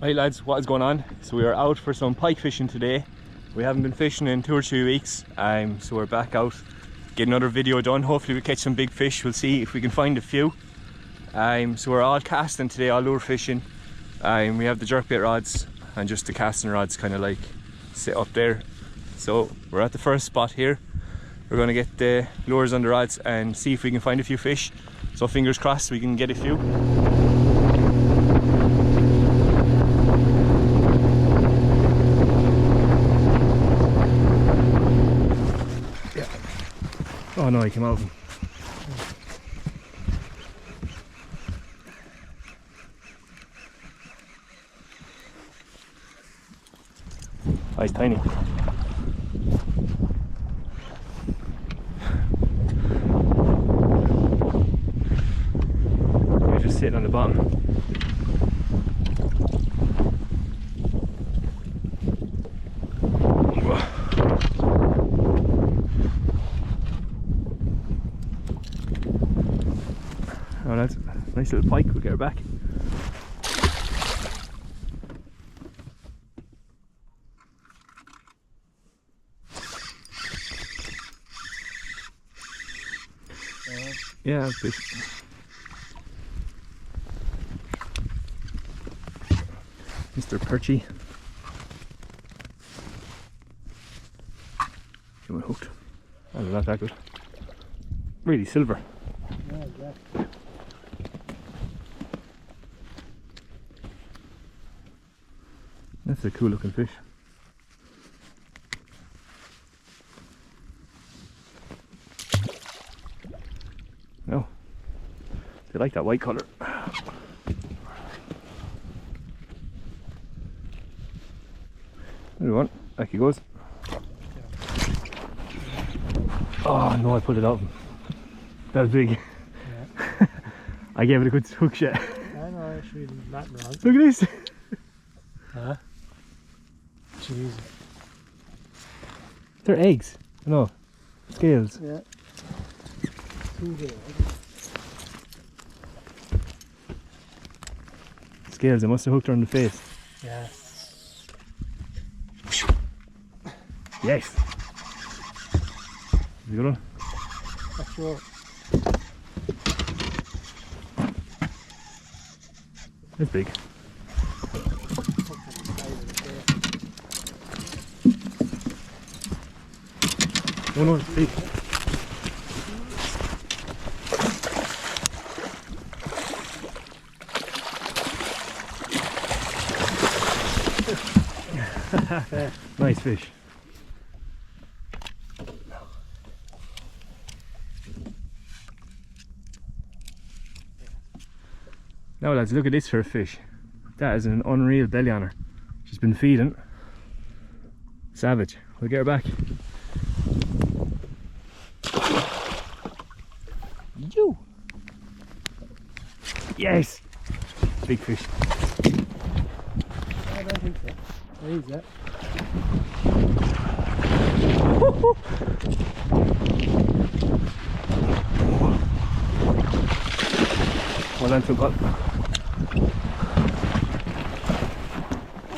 Right lads, what is going on? So we are out for some pike fishing today. We haven't been fishing in 2 or 3 weeks, so we're back out, get another video done. Hopefully we catch some big fish. We'll see if we can find a few. So we're all casting today, all lure fishing. We have the jerkbait rods and just the casting rods kind of like sit up there. So we're at the first spot here. We're going to get the lures on the rods and see if we can find a few fish. So fingers crossed we can get a few. Oh no, he came out. Oh, he's tiny. He's just sitting on the bottom. Oh, that's a nice little pike. We'll get her back. Yeah, fish. Mr. Perchy. He went hooked. Oh, not that good. Really silver. Yeah, exactly. That's a cool looking fish. No, they like that white colour. There we go. Back he goes. Oh no, I pulled it out. That was big. Yeah. I gave it a good hook shot. I know, it's really not wrong. Look at this. Huh? Jesus. They're eggs. No, scales. Yeah. 2 there. Scales, I must have hooked her on the face. Yeah. Yes. Is it a good one? That's sure. That's big. Oh no, it's big. Nice fish. Now lads, look at this for a fish. That is an unreal belly on her. She's been feeding. Savage. We'll get her back. You. Yes. Big fish. I don't think so. There is that. Well done, so good.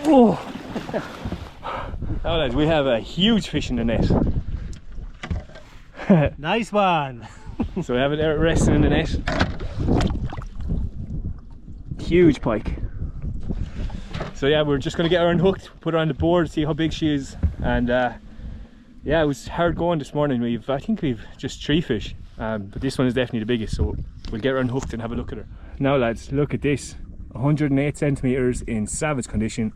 Oh. Now lads, we have a huge fish in the net. Nice one. So we have it there resting in the net. Huge pike. So yeah, we're just going to get her unhooked, put her on the board, see how big she is. And yeah, it was hard going this morning. I think we've just 3 fish, but this one is definitely the biggest, so we'll get her unhooked and have a look at her. Now lads, look at this. 108 centimeters in savage condition.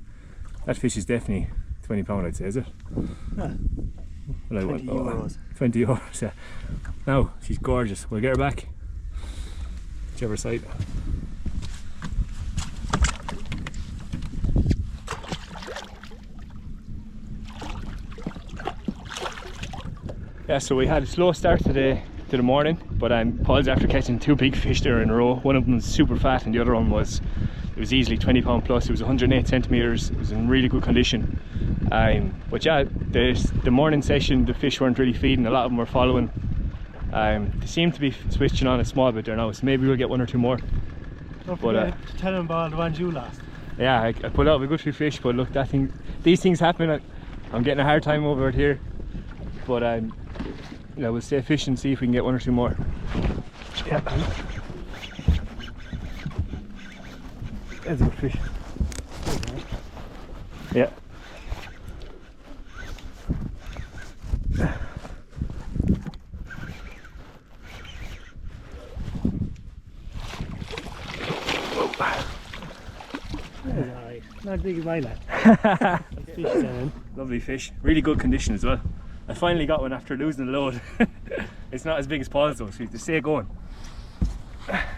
That fish is definitely 20 pound, I'd say, is it? Huh. Well, 20 euros. 20 euros, yeah. Now, she's gorgeous. We'll get her back. Whichever side. Yeah, so we had a slow start to the morning, but Paul's after catching 2 big fish there in a row. One of them was super fat and the other one was easily 20 pound plus. It was 108 centimeters. It was in really good condition. But yeah, the morning session, the fish weren't really feeding. A lot of them were following. They seem to be switching on a small bit there now, so maybe we'll get 1 or 2 more. Don't forget to tell them about the ones you lost. Yeah, I pulled out a good few fish, but look, these things happen. I'm getting a hard time over it here, but you know, we'll stay fishing and see if we can get one or two more. Yeah. That's a good fish. Yeah. Alright, not as big as my lad. Fish, Senan. Lovely fish, really good condition as well. I finally got one after losing the load. It's not as big as Paul's though, so we have to stay going.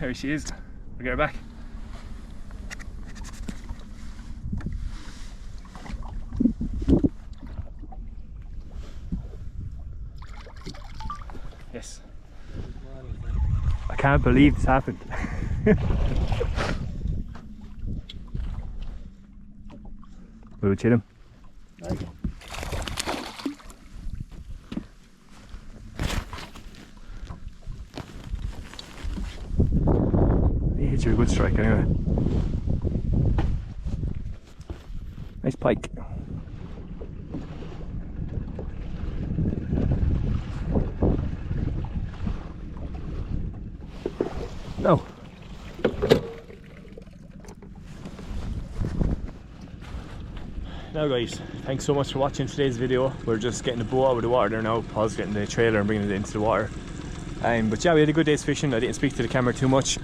There she is. We'll get her back. Yes. I can't believe this happened. Will we chill him? Okay. He hit you a good strike anyway. Nice pike. No. Now guys, thanks so much for watching today's video. We're just getting the boat out of the water there now. Paul's getting the trailer and bringing it into the water. But yeah, we had a good day's fishing. I didn't speak to the camera too much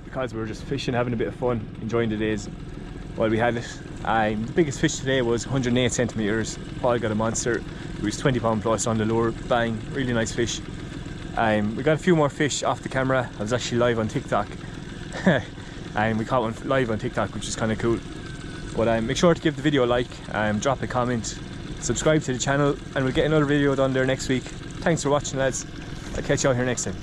because we were just fishing, having a bit of fun, enjoying the days while we had it. The biggest fish today was 108 centimeters. Paul got a monster. It was 20 pound plus on the lure. Bang, really nice fish. We got a few more fish off the camera. I was actually live on TikTok. And we caught one live on TikTok, which is kind of cool. But make sure to give the video a like, drop a comment, subscribe to the channel, and we'll get another video done there next week. Thanks for watching lads. I'll catch you out here next time.